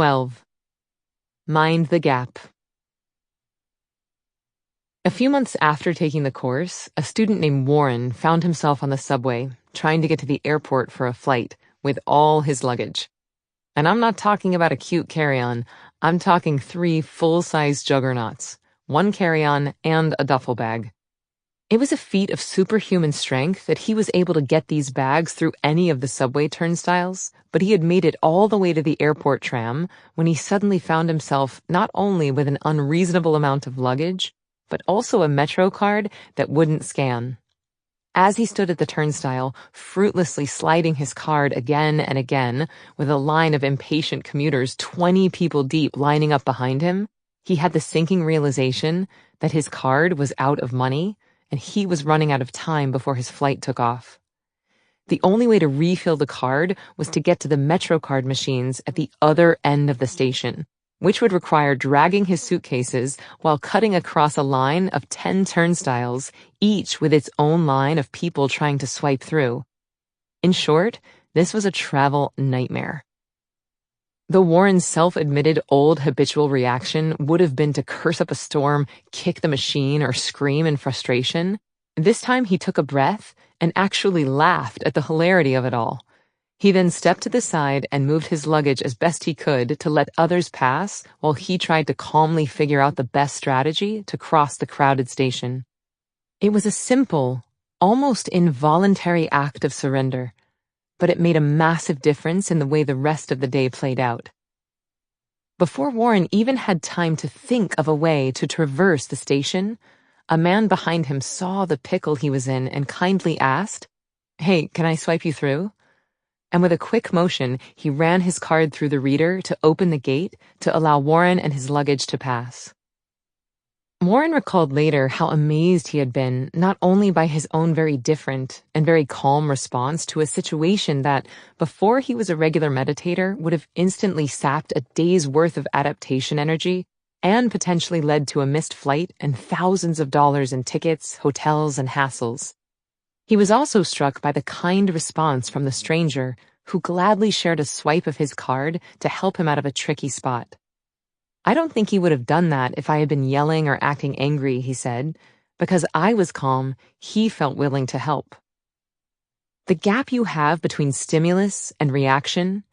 12. Mind the gap. A few months after taking the course, a student named Warren found himself on the subway, trying to get to the airport for a flight, with all his luggage. And I'm not talking about a cute carry-on, I'm talking 3 full-size juggernauts, 1 carry-on and a duffel bag. It was a feat of superhuman strength that he was able to get these bags through any of the subway turnstiles, but he had made it all the way to the airport tram when he suddenly found himself not only with an unreasonable amount of luggage, but also a Metro card that wouldn't scan. As he stood at the turnstile, fruitlessly sliding his card again and again, with a line of impatient commuters 20 people deep lining up behind him, he had the sinking realization that his card was out of money, and he was running out of time before his flight took off. The only way to refill the card was to get to the Metro card machines at the other end of the station, which would require dragging his suitcases while cutting across a line of 10 turnstiles, each with its own line of people trying to swipe through. In short, this was a travel nightmare. Though Warren's self-admitted old habitual reaction would have been to curse up a storm, kick the machine, or scream in frustration, this time he took a breath and actually laughed at the hilarity of it all. He then stepped to the side and moved his luggage as best he could to let others pass while he tried to calmly figure out the best strategy to cross the crowded station. It was a simple, almost involuntary act of surrender, but it made a massive difference in the way the rest of the day played out. Before Warren even had time to think of a way to traverse the station, a man behind him saw the pickle he was in and kindly asked, "Hey, can I swipe you through?" And with a quick motion, he ran his card through the reader to open the gate to allow Warren and his luggage to pass. Warren recalled later how amazed he had been not only by his own very different and very calm response to a situation that, before he was a regular meditator, would have instantly sapped a day's worth of adaptation energy and potentially led to a missed flight and thousands of dollars in tickets, hotels, and hassles. He was also struck by the kind response from the stranger, who gladly shared a swipe of his card to help him out of a tricky spot. "I don't think he would have done that if I had been yelling or acting angry," he said. "Because I was calm, he felt willing to help." The gap you have between stimulus and reaction,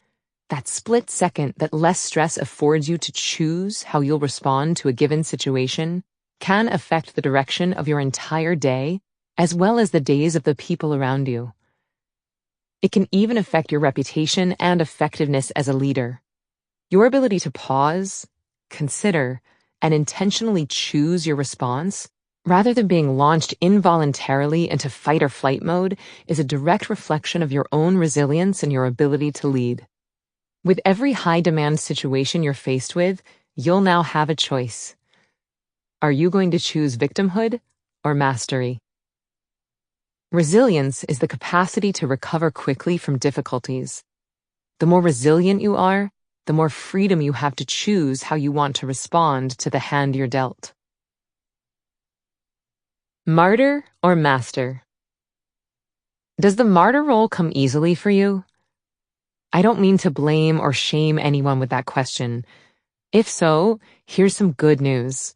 that split second that less stress affords you to choose how you'll respond to a given situation, can affect the direction of your entire day, as well as the days of the people around you. It can even affect your reputation and effectiveness as a leader. Your ability to pause, consider, and intentionally choose your response, rather than being launched involuntarily into fight or flight mode, is a direct reflection of your own resilience and your ability to lead. With every high-demand situation you're faced with, you'll now have a choice. Are you going to choose victimhood or mastery? Resilience is the capacity to recover quickly from difficulties. The more resilient you are, the more freedom you have to choose how you want to respond to the hand you're dealt. Martyr or master? Does the martyr role come easily for you? I don't mean to blame or shame anyone with that question. If so, here's some good news.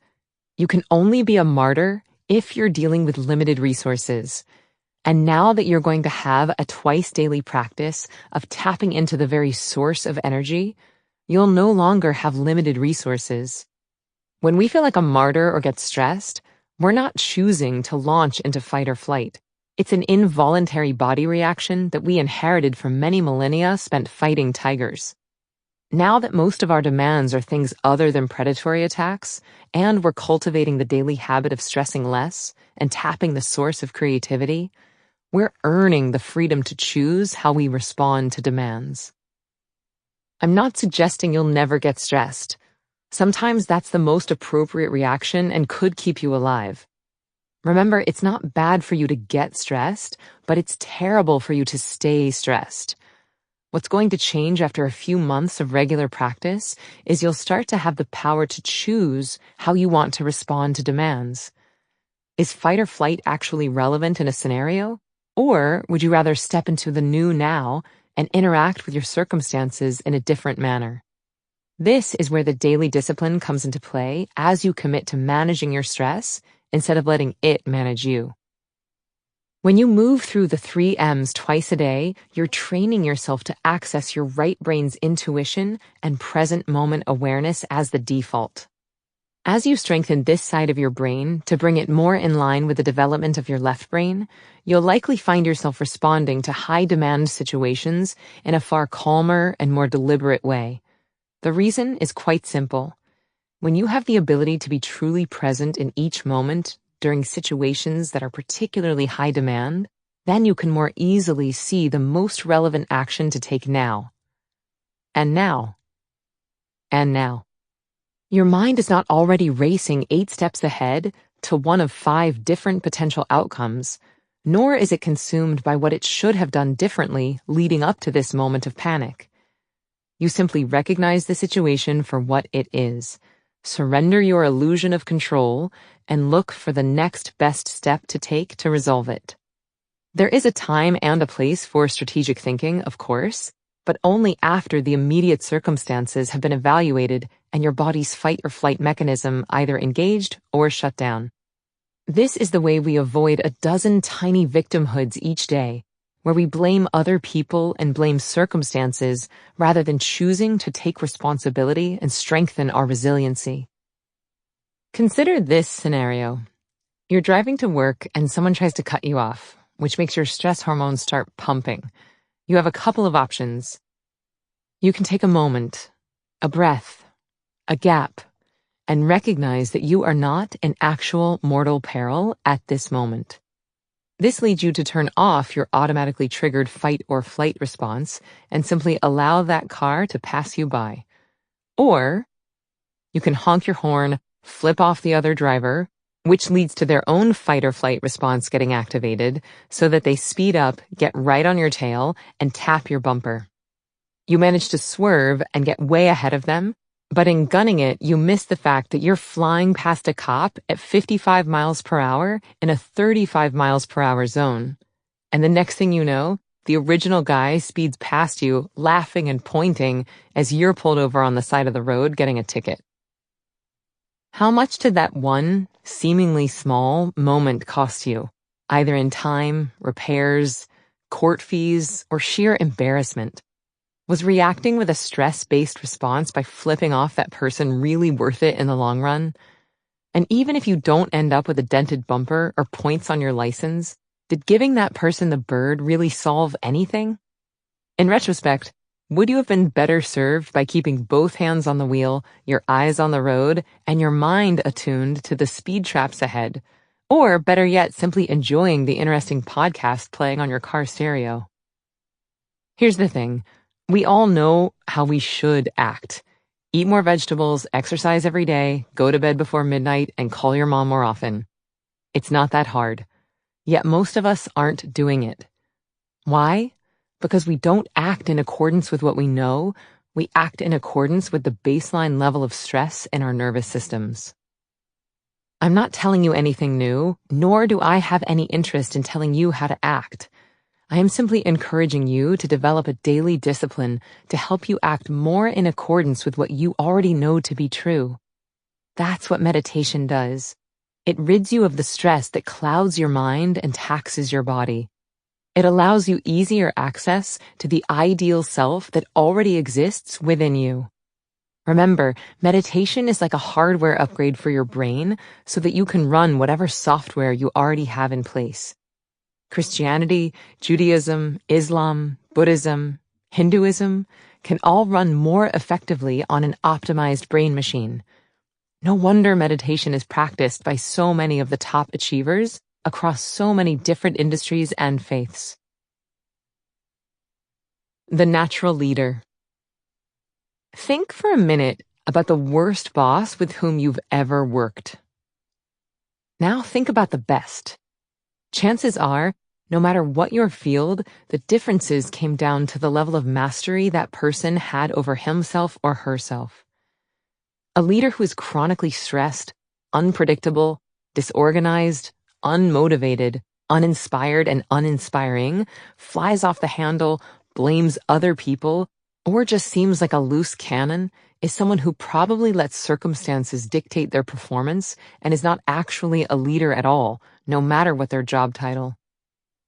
You can only be a martyr if you're dealing with limited resources. And now that you're going to have a twice-daily practice of tapping into the very source of energy, you'll no longer have limited resources. When we feel like a martyr or get stressed, we're not choosing to launch into fight or flight. It's an involuntary body reaction that we inherited from many millennia spent fighting tigers. Now that most of our demands are things other than predatory attacks, and we're cultivating the daily habit of stressing less and tapping the source of creativity, we're earning the freedom to choose how we respond to demands. I'm not suggesting you'll never get stressed. Sometimes that's the most appropriate reaction and could keep you alive. Remember, it's not bad for you to get stressed, but it's terrible for you to stay stressed. What's going to change after a few months of regular practice is you'll start to have the power to choose how you want to respond to demands. Is fight or flight actually relevant in a scenario? Or would you rather step into the new now and interact with your circumstances in a different manner? This is where the daily discipline comes into play as you commit to managing your stress instead of letting it manage you. When you move through the 3 M's twice a day, you're training yourself to access your right brain's intuition and present moment awareness as the default. As you strengthen this side of your brain to bring it more in line with the development of your left brain, you'll likely find yourself responding to high-demand situations in a far calmer and more deliberate way. The reason is quite simple. When you have the ability to be truly present in each moment during situations that are particularly high demand, then you can more easily see the most relevant action to take now. And now. And now. Your mind is not already racing 8 steps ahead to one of 5 different potential outcomes, nor is it consumed by what it should have done differently leading up to this moment of panic. You simply recognize the situation for what it is, surrender your illusion of control, and look for the next best step to take to resolve it. There is a time and a place for strategic thinking, of course, but only after the immediate circumstances have been evaluated and your body's fight or flight mechanism either engaged or shut down. This is the way we avoid a dozen tiny victimhoods each day, where we blame other people and blame circumstances rather than choosing to take responsibility and strengthen our resiliency. Consider this scenario. You're driving to work and someone tries to cut you off, which makes your stress hormones start pumping. You have a couple of options. You can take a moment, a breath, a gap, and recognize that you are not in actual mortal peril at this moment. This leads you to turn off your automatically triggered fight or flight response and simply allow that car to pass you by. Or you can honk your horn, flip off the other driver, which leads to their own fight or flight response getting activated so that they speed up, get right on your tail, and tap your bumper. You manage to swerve and get way ahead of them, but in gunning it, you miss the fact that you're flying past a cop at 55 miles per hour in a 35 miles per hour zone. And the next thing you know, the original guy speeds past you, laughing and pointing as you're pulled over on the side of the road getting a ticket. How much did that one, seemingly small, moment cost you, either in time, repairs, court fees, or sheer embarrassment? Was reacting with a stress-based response by flipping off that person really worth it in the long run? And even if you don't end up with a dented bumper or points on your license, did giving that person the bird really solve anything? In retrospect, would you have been better served by keeping both hands on the wheel, your eyes on the road, and your mind attuned to the speed traps ahead? Or, better yet, simply enjoying the interesting podcast playing on your car stereo? Here's the thing. We all know how we should act. Eat more vegetables, exercise every day, go to bed before midnight, and call your mom more often. It's not that hard. Yet most of us aren't doing it. Why? Because we don't act in accordance with what we know, we act in accordance with the baseline level of stress in our nervous systems. I'm not telling you anything new, nor do I have any interest in telling you how to act. I am simply encouraging you to develop a daily discipline to help you act more in accordance with what you already know to be true. That's what meditation does. It rids you of the stress that clouds your mind and taxes your body. It allows you easier access to the ideal self that already exists within you. Remember, meditation is like a hardware upgrade for your brain so that you can run whatever software you already have in place. Christianity, Judaism, Islam, Buddhism, Hinduism can all run more effectively on an optimized brain machine. No wonder meditation is practiced by so many of the top achievers across so many different industries and faiths. The natural leader. Think for a minute about the worst boss with whom you've ever worked. Now think about the best. Chances are, no matter what your field, the differences came down to the level of mastery that person had over himself or herself. A leader who is chronically stressed, unpredictable, disorganized, unmotivated, uninspired, and uninspiring flies off the handle, blames other people, or just seems like a loose cannon is someone who probably lets circumstances dictate their performance and is not actually a leader at all, no matter what their job title.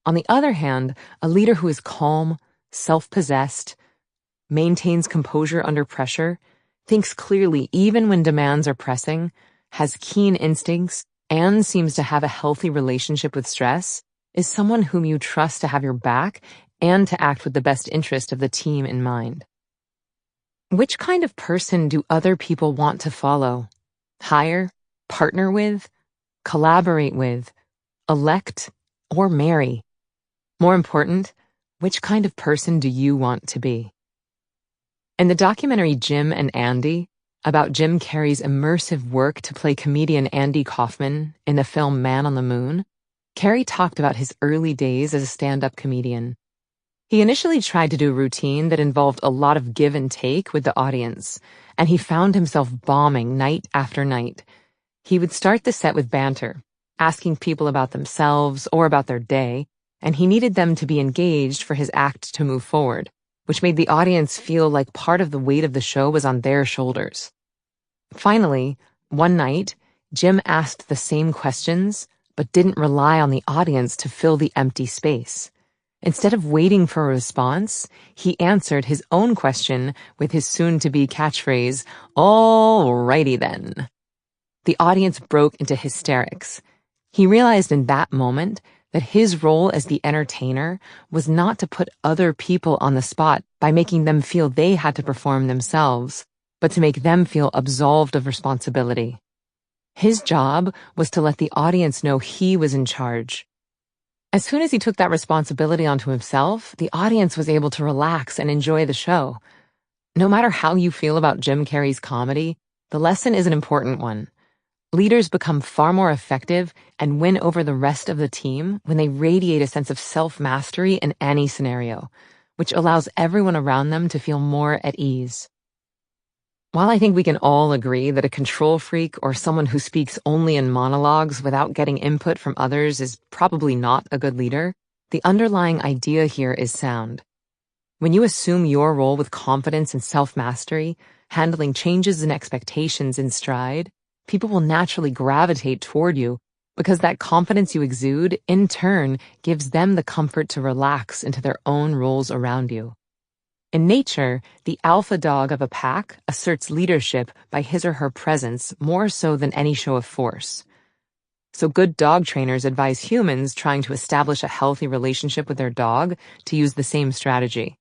On the other hand, a leader who is calm, self-possessed, maintains composure under pressure, thinks clearly even when demands are pressing, has keen instincts, and seems to have a healthy relationship with stress, is someone whom you trust to have your back and to act with the best interest of the team in mind. Which kind of person do other people want to follow, hire, partner with, collaborate with, elect, or marry? More important, which kind of person do you want to be? In the documentary Jim and Andy, about Jim Carrey's immersive work to play comedian Andy Kaufman in the film Man on the Moon, Carrey talked about his early days as a stand-up comedian. He initially tried to do a routine that involved a lot of give and take with the audience, and he found himself bombing night after night. He would start the set with banter, asking people about themselves or about their day, and he needed them to be engaged for his act to move forward, which made the audience feel like part of the weight of the show was on their shoulders. Finally, one night, Jim asked the same questions, but didn't rely on the audience to fill the empty space. Instead of waiting for a response, he answered his own question with his soon-to-be catchphrase, "Alrighty then." The audience broke into hysterics. He realized in that moment that his role as the entertainer was not to put other people on the spot by making them feel they had to perform themselves, but to make them feel absolved of responsibility. His job was to let the audience know he was in charge. As soon as he took that responsibility onto himself, the audience was able to relax and enjoy the show. No matter how you feel about Jim Carrey's comedy, the lesson is an important one. Leaders become far more effective and win over the rest of the team when they radiate a sense of self-mastery in any scenario, which allows everyone around them to feel more at ease. While I think we can all agree that a control freak or someone who speaks only in monologues without getting input from others is probably not a good leader, the underlying idea here is sound. When you assume your role with confidence and self-mastery, handling changes and expectations in stride, people will naturally gravitate toward you because that confidence you exude, in turn, gives them the comfort to relax into their own roles around you. In nature, the alpha dog of a pack asserts leadership by his or her presence more so than any show of force. So good dog trainers advise humans trying to establish a healthy relationship with their dog to use the same strategy.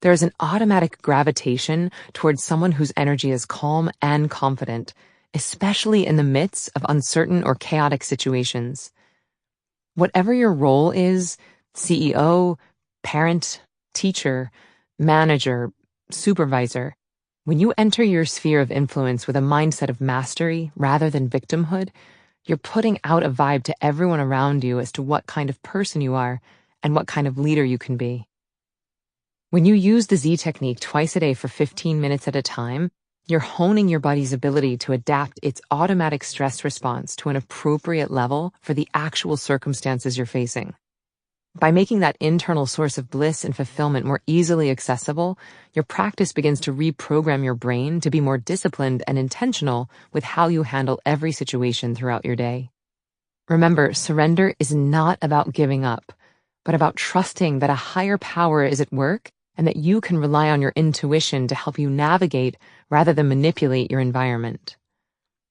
There is an automatic gravitation towards someone whose energy is calm and confident, especially in the midst of uncertain or chaotic situations. Whatever your role is, CEO, parent, teacher, manager, supervisor, when you enter your sphere of influence with a mindset of mastery rather than victimhood, you're putting out a vibe to everyone around you as to what kind of person you are and what kind of leader you can be. When you use the Z technique twice a day for 15 minutes at a time, you're honing your body's ability to adapt its automatic stress response to an appropriate level for the actual circumstances you're facing. By making that internal source of bliss and fulfillment more easily accessible, your practice begins to reprogram your brain to be more disciplined and intentional with how you handle every situation throughout your day. Remember, surrender is not about giving up, but about trusting that a higher power is at work and that you can rely on your intuition to help you navigate rather than manipulate your environment.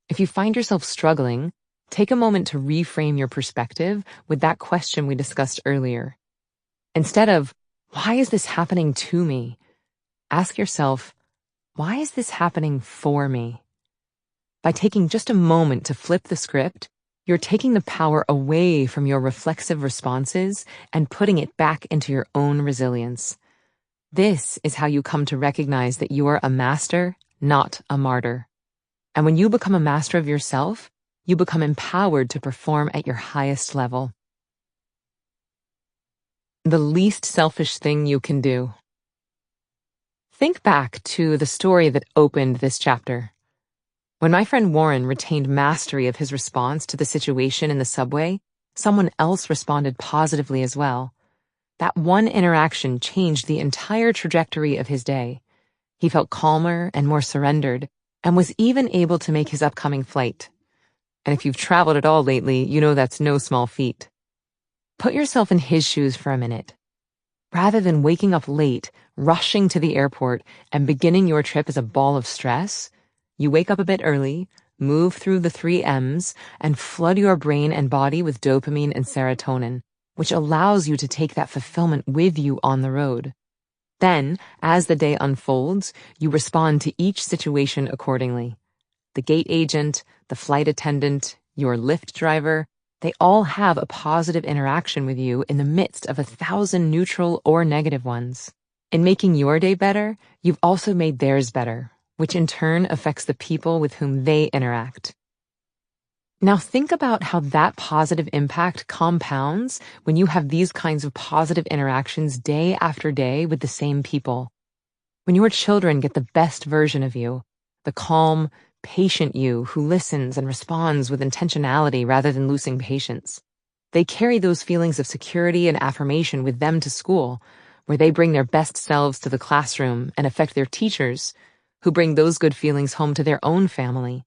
If you find yourself struggling, take a moment to reframe your perspective with that question we discussed earlier. Instead of, "Why is this happening to me?" ask yourself, "Why is this happening for me?" By taking just a moment to flip the script, you're taking the power away from your reflexive responses and putting it back into your own resilience. This is how you come to recognize that you are a master, not a martyr. And when you become a master of yourself, you become empowered to perform at your highest level. The least selfish thing you can do. Think back to the story that opened this chapter. When my friend Warren retained mastery of his response to the situation in the subway, someone else responded positively as well. That one interaction changed the entire trajectory of his day. He felt calmer and more surrendered, and was even able to make his upcoming flight. And if you've traveled at all lately, you know that's no small feat. Put yourself in his shoes for a minute. Rather than waking up late, rushing to the airport, and beginning your trip as a ball of stress, you wake up a bit early, move through the 3 M's, and flood your brain and body with dopamine and serotonin, which allows you to take that fulfillment with you on the road. Then, as the day unfolds, you respond to each situation accordingly. The gate agent, the flight attendant, your Lyft driver, they all have a positive interaction with you in the midst of 1,000 neutral or negative ones. In making your day better, you've also made theirs better, which in turn affects the people with whom they interact. Now think about how that positive impact compounds when you have these kinds of positive interactions day after day with the same people. When your children get the best version of you, the calm, patient you who listens and responds with intentionality rather than losing patience. They carry those feelings of security and affirmation with them to school, where they bring their best selves to the classroom and affect their teachers, who bring those good feelings home to their own family.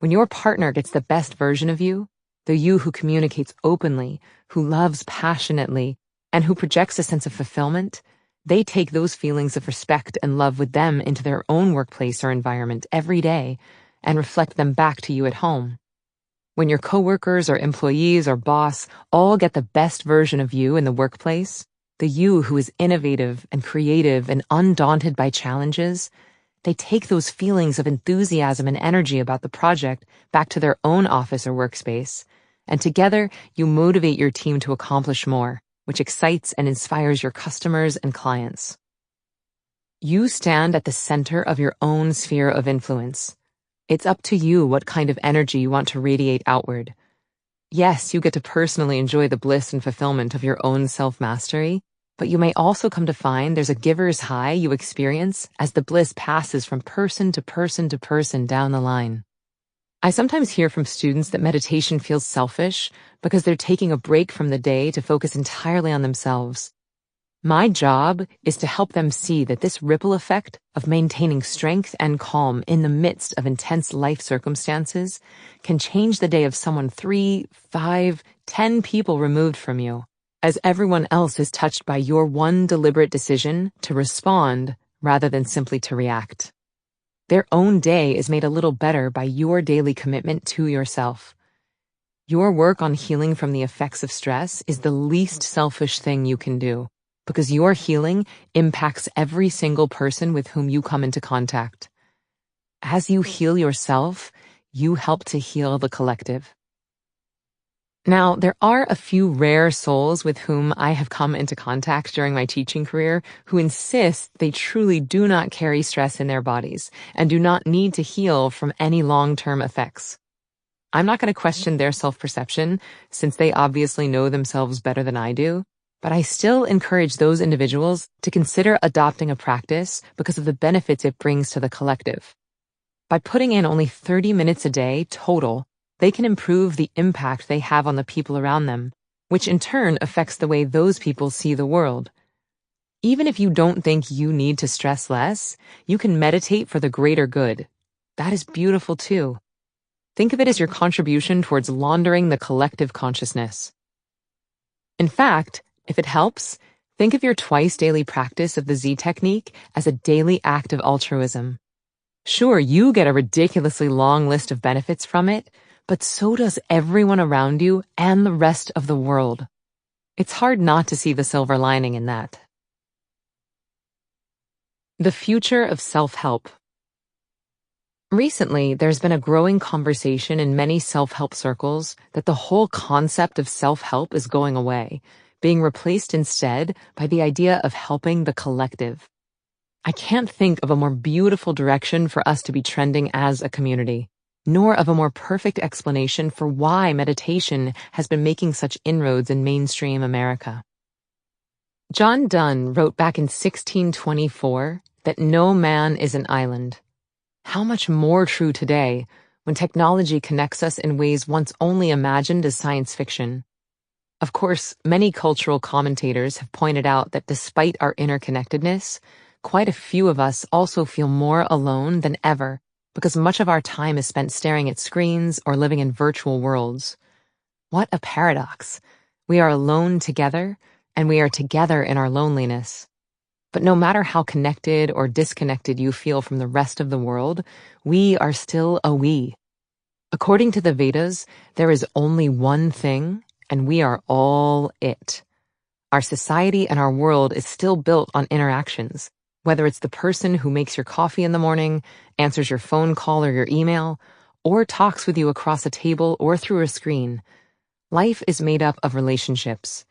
When your partner gets the best version of you, the you who communicates openly, who loves passionately, and who projects a sense of fulfillment, they take those feelings of respect and love with them into their own workplace or environment every day and reflect them back to you at home. When your coworkers or employees or boss all get the best version of you in the workplace, the you who is innovative and creative and undaunted by challenges, they take those feelings of enthusiasm and energy about the project back to their own office or workspace, and together you motivate your team to accomplish more, which excites and inspires your customers and clients. You stand at the center of your own sphere of influence. It's up to you what kind of energy you want to radiate outward. Yes, you get to personally enjoy the bliss and fulfillment of your own self-mastery, but you may also come to find there's a giver's high you experience as the bliss passes from person to person to person down the line. I sometimes hear from students that meditation feels selfish because they're taking a break from the day to focus entirely on themselves. My job is to help them see that this ripple effect of maintaining strength and calm in the midst of intense life circumstances can change the day of someone 3, 5, 10 people removed from you, as everyone else is touched by your one deliberate decision to respond rather than simply to react. Their own day is made a little better by your daily commitment to yourself. Your work on healing from the effects of stress is the least selfish thing you can do, because your healing impacts every single person with whom you come into contact. As you heal yourself, you help to heal the collective. Now, there are a few rare souls with whom I have come into contact during my teaching career who insist they truly do not carry stress in their bodies and do not need to heal from any long-term effects. I'm not going to question their self-perception, since they obviously know themselves better than I do, but I still encourage those individuals to consider adopting a practice because of the benefits it brings to the collective. By putting in only 30 minutes a day total, they can improve the impact they have on the people around them, which in turn affects the way those people see the world. Even if you don't think you need to stress less, you can meditate for the greater good. That is beautiful too. Think of it as your contribution towards laundering the collective consciousness. In fact, if it helps, think of your twice daily practice of the Z technique as a daily act of altruism. Sure, you get a ridiculously long list of benefits from it, but so does everyone around you and the rest of the world. It's hard not to see the silver lining in that. The future of self-help. Recently, there's been a growing conversation in many self-help circles that the whole concept of self-help is going away, being replaced instead by the idea of helping the collective. I can't think of a more beautiful direction for us to be trending as a community, nor of a more perfect explanation for why meditation has been making such inroads in mainstream America. John Donne wrote back in 1624 that no man is an island. How much more true today, when technology connects us in ways once only imagined as science fiction. Of course, many cultural commentators have pointed out that despite our interconnectedness, quite a few of us also feel more alone than ever because much of our time is spent staring at screens or living in virtual worlds. What a paradox. We are alone together, and we are together in our loneliness. But no matter how connected or disconnected you feel from the rest of the world, we are still a we. According to the Vedas, there is only one thing, and we are all it. Our society and our world is still built on interactions, whether it's the person who makes your coffee in the morning, answers your phone call or your email, or talks with you across a table or through a screen. Life is made up of relationships.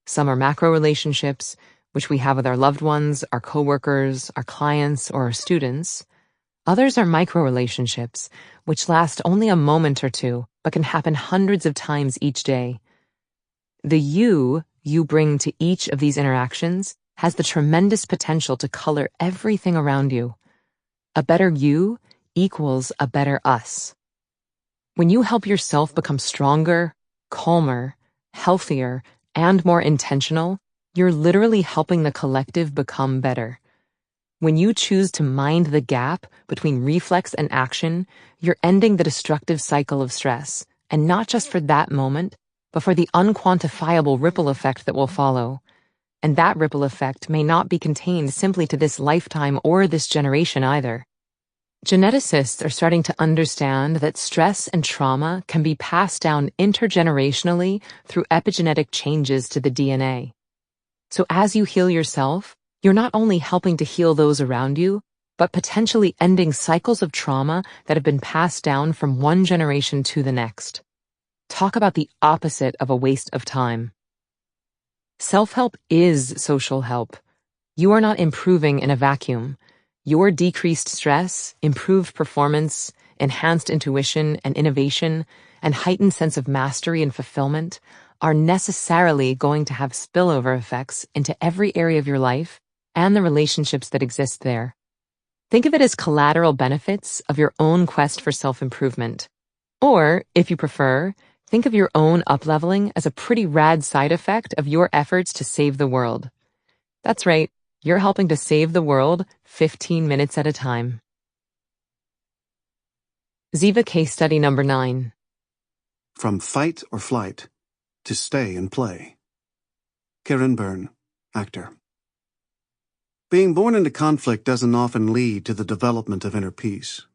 Some are macro relationships, which we have with our loved ones, our coworkers, our clients, or our students. Others are micro relationships, which last only a moment or two, but can happen hundreds of times each day. The you bring to each of these interactions has the tremendous potential to color everything around you. A better you equals a better us. When you help yourself become stronger, calmer, healthier, and more intentional, you're literally helping the collective become better. When you choose to mind the gap between reflex and action, you're ending the destructive cycle of stress, and not just for that moment, but for the unquantifiable ripple effect that will follow. And that ripple effect may not be contained simply to this lifetime or this generation either. Geneticists are starting to understand that stress and trauma can be passed down intergenerationally through epigenetic changes to the DNA. So as you heal yourself, you're not only helping to heal those around you, but potentially ending cycles of trauma that have been passed down from one generation to the next. Talk about the opposite of a waste of time. Self-help is social help. You are not improving in a vacuum. Your decreased stress, improved performance, enhanced intuition and innovation, and heightened sense of mastery and fulfillment are necessarily going to have spillover effects into every area of your life and the relationships that exist there. Think of it as collateral benefits of your own quest for self-improvement. Or, if you prefer, think of your own up-leveling as a pretty rad side effect of your efforts to save the world. That's right, you're helping to save the world 15 minutes at a time. Ziva case study number 9. From fight or flight to stay and play. Karen Byrne, actor. Being born into conflict doesn't often lead to the development of inner peace.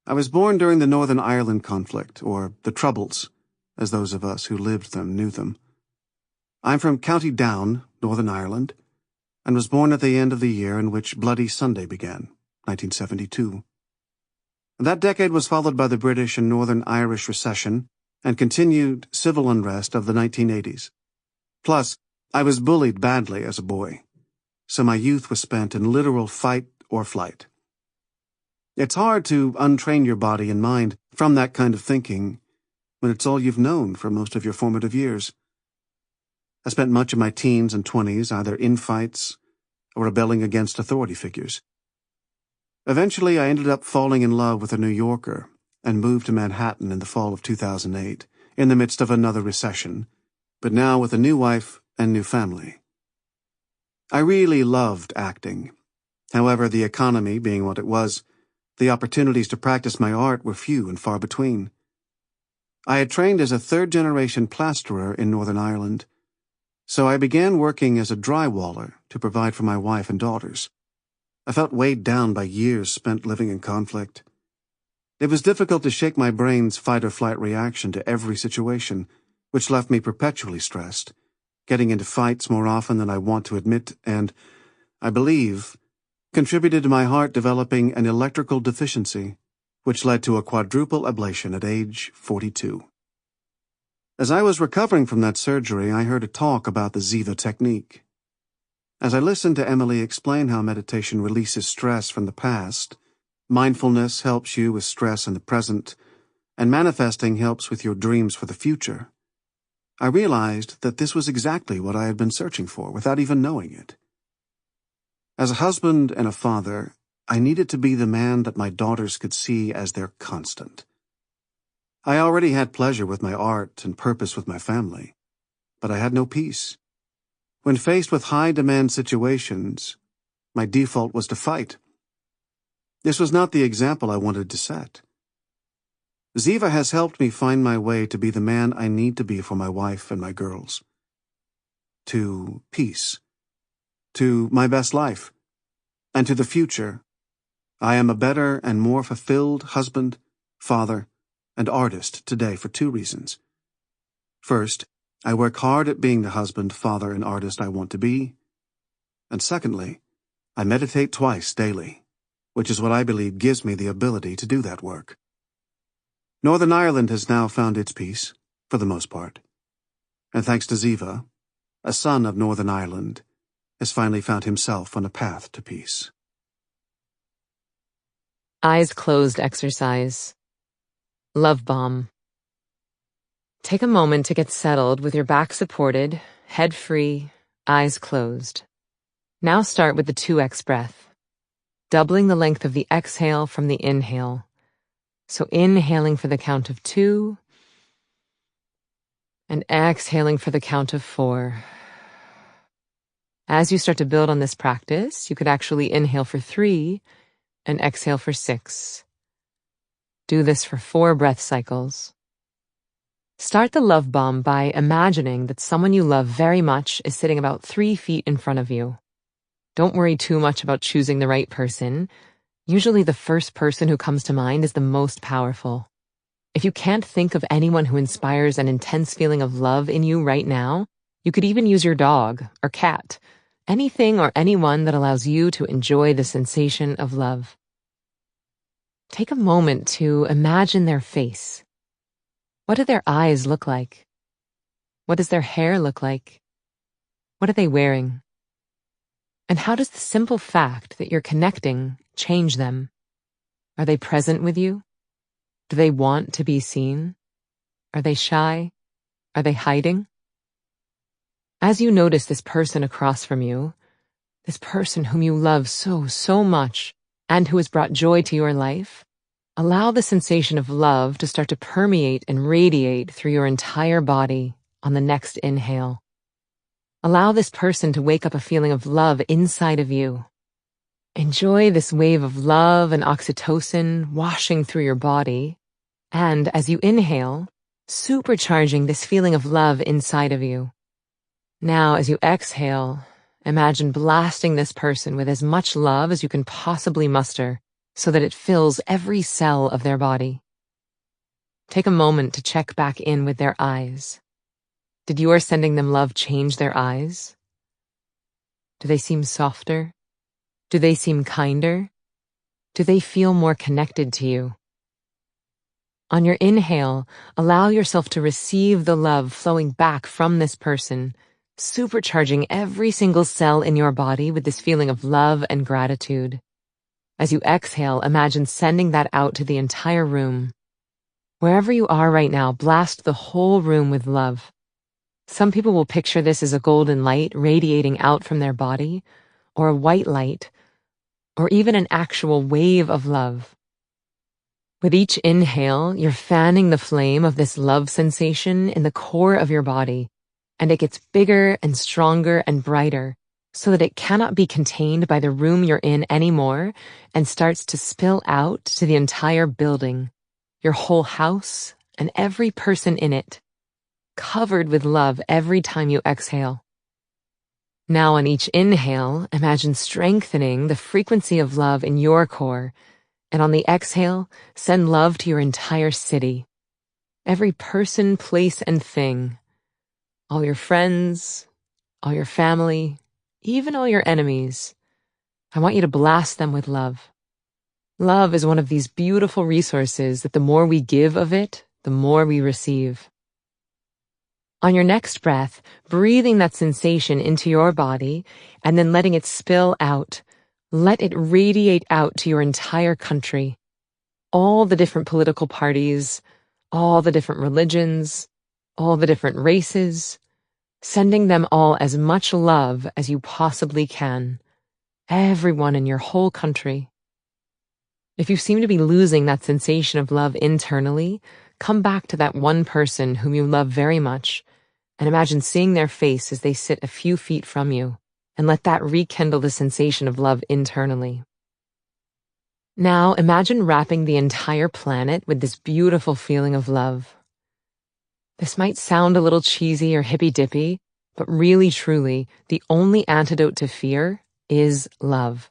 I was born during the Northern Ireland conflict, or the Troubles, as those of us who lived them knew them. I'm from County Down, Northern Ireland, and was born at the end of the year in which Bloody Sunday began, 1972. That decade was followed by the British and Northern Irish Recession and continued civil unrest of the 1980s. Plus, I was bullied badly as a boy, so my youth was spent in literal fight or flight. It's hard to untrain your body and mind from that kind of thinking when it's all you've known for most of your formative years. I spent much of my teens and 20s either in fights or rebelling against authority figures. Eventually, I ended up falling in love with a New Yorker and moved to Manhattan in the fall of 2008, in the midst of another recession, but now with a new wife and new family. I really loved acting. However, the economy being what it was, the opportunities to practice my art were few and far between. I had trained as a third-generation plasterer in Northern Ireland, so I began working as a drywaller to provide for my wife and daughters. I felt weighed down by years spent living in conflict. It was difficult to shake my brain's fight-or-flight reaction to every situation, which left me perpetually stressed, getting into fights more often than I want to admit, and, I believe, contributed to my heart developing an electrical deficiency, which led to a quadruple ablation at age 42. As I was recovering from that surgery, I heard a talk about the Ziva technique. As I listened to Emily explain how meditation releases stress from the past, mindfulness helps you with stress in the present, and manifesting helps with your dreams for the future, I realized that this was exactly what I had been searching for without even knowing it. As a husband and a father, I needed to be the man that my daughters could see as their constant. I already had pleasure with my art and purpose with my family, but I had no peace. When faced with high-demand situations, my default was to fight. This was not the example I wanted to set. Ziva has helped me find my way to be the man I need to be for my wife and my girls. To peace. To my best life. And to the future. I am a better and more fulfilled husband, father, and artist today for 2 reasons. First, I work hard at being the husband, father, and artist I want to be. And secondly, I meditate twice daily, which is what I believe gives me the ability to do that work. Northern Ireland has now found its peace, for the most part. And thanks to Ziva, a son of Northern Ireland, has finally found himself on a path to peace. Eyes closed exercise. Love bomb. Take a moment to get settled with your back supported, head free, eyes closed. Now start with the 2x breath, doubling the length of the exhale from the inhale. So inhaling for the count of 2 and exhaling for the count of 4. As you start to build on this practice, you could actually inhale for 3 and exhale for 6. Do this for 4 breath cycles. Start the love bomb by imagining that someone you love very much is sitting about 3 feet in front of you. Don't worry too much about choosing the right person. Usually the first person who comes to mind is the most powerful. If you can't think of anyone who inspires an intense feeling of love in you right now, you could even use your dog or cat, anything or anyone that allows you to enjoy the sensation of love. Take a moment to imagine their face. What do their eyes look like? What does their hair look like? What are they wearing? And how does the simple fact that you're connecting change them? Are they present with you? Do they want to be seen? Are they shy? Are they hiding? As you notice this person across from you, this person whom you love so much and who has brought joy to your life, allow the sensation of love to start to permeate and radiate through your entire body on the next inhale. Allow this person to wake up a feeling of love inside of you. Enjoy this wave of love and oxytocin washing through your body, and as you inhale, supercharging this feeling of love inside of you. Now, as you exhale, imagine blasting this person with as much love as you can possibly muster so that it fills every cell of their body. Take a moment to check back in with their eyes. Did your sending them love change their eyes? Do they seem softer? Do they seem kinder? Do they feel more connected to you? On your inhale, allow yourself to receive the love flowing back from this person, supercharging every single cell in your body with this feeling of love and gratitude. As you exhale, imagine sending that out to the entire room. Wherever you are right now, blast the whole room with love. Some people will picture this as a golden light radiating out from their body, or a white light, or even an actual wave of love. With each inhale, you're fanning the flame of this love sensation in the core of your body, and it gets bigger and stronger and brighter so that it cannot be contained by the room you're in anymore and starts to spill out to the entire building, your whole house, and every person in it, covered with love every time you exhale. Now on each inhale, imagine strengthening the frequency of love in your core, and on the exhale, send love to your entire city. Every person, place, and thing. All your friends, all your family, even all your enemies. I want you to blast them with love. Love is one of these beautiful resources that the more we give of it, the more we receive. On your next breath, breathing that sensation into your body and then letting it spill out. Let it radiate out to your entire country. All the different political parties, all the different religions, all the different races, sending them all as much love as you possibly can. Everyone in your whole country. If you seem to be losing that sensation of love internally, come back to that one person whom you love very much and imagine seeing their face as they sit a few feet from you, and let that rekindle the sensation of love internally. Now imagine wrapping the entire planet with this beautiful feeling of love. This might sound a little cheesy or hippy-dippy, but really truly, the only antidote to fear is love.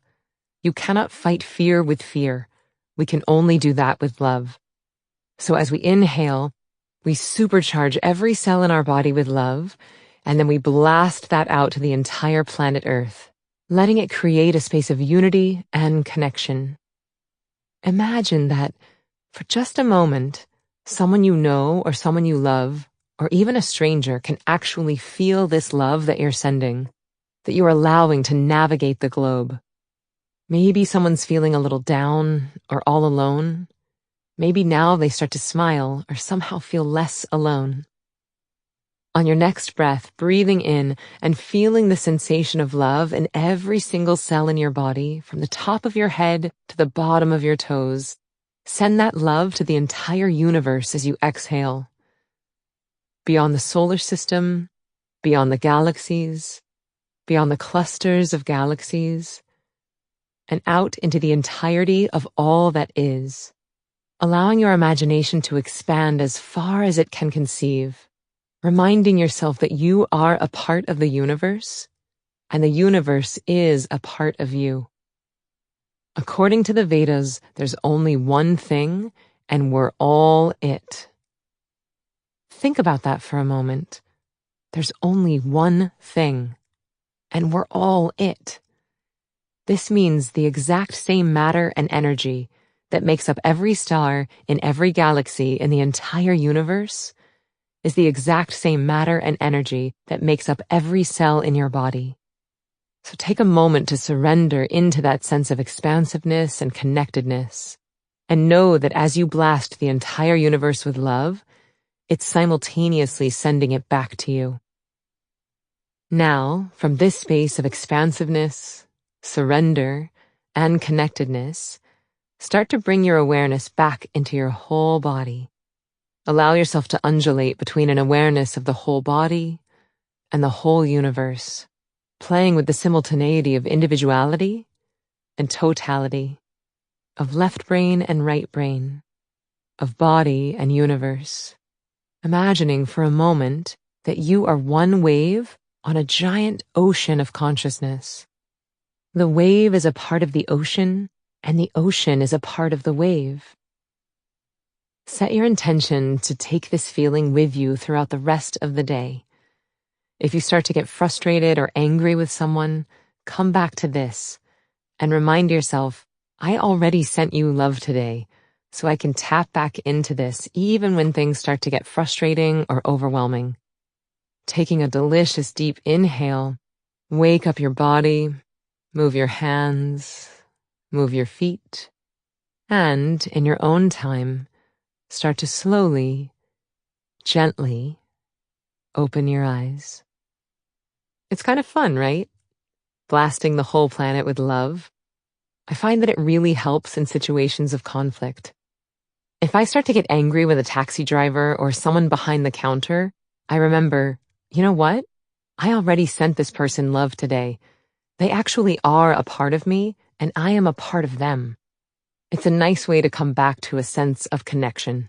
You cannot fight fear with fear. We can only do that with love. So as we inhale, we supercharge every cell in our body with love, and then we blast that out to the entire planet Earth, letting it create a space of unity and connection. Imagine that, for just a moment, someone you know or someone you love, or even a stranger, can actually feel this love that you're sending, that you're allowing to navigate the globe. Maybe someone's feeling a little down or all alone. Maybe now they start to smile or somehow feel less alone. On your next breath, breathing in and feeling the sensation of love in every single cell in your body, from the top of your head to the bottom of your toes. Send that love to the entire universe as you exhale. Beyond the solar system, beyond the galaxies, beyond the clusters of galaxies, and out into the entirety of all that is, allowing your imagination to expand as far as it can conceive. Reminding yourself that you are a part of the universe, and the universe is a part of you. According to the Vedas, there's only one thing, and we're all it. Think about that for a moment. There's only one thing, and we're all it. This means the exact same matter and energy that makes up every star in every galaxy in the entire universe is the exact same matter and energy that makes up every cell in your body. So take a moment to surrender into that sense of expansiveness and connectedness, and know that as you blast the entire universe with love, it's simultaneously sending it back to you. Now, from this space of expansiveness, surrender, and connectedness, start to bring your awareness back into your whole body. Allow yourself to undulate between an awareness of the whole body and the whole universe, playing with the simultaneity of individuality and totality, of left brain and right brain, of body and universe, imagining for a moment that you are one wave on a giant ocean of consciousness. The wave is a part of the ocean, and the ocean is a part of the wave. Set your intention to take this feeling with you throughout the rest of the day. If you start to get frustrated or angry with someone, come back to this and remind yourself, I already sent you love today, so I can tap back into this even when things start to get frustrating or overwhelming. Taking a delicious deep inhale, wake up your body, move your hands, move your feet, and in your own time, start to slowly, gently open your eyes. It's kind of fun, right? Blasting the whole planet with love. I find that it really helps in situations of conflict. If I start to get angry with a taxi driver or someone behind the counter, I remember, you know what? I already sent this person love today. They actually are a part of me, and I am a part of them. It's a nice way to come back to a sense of connection.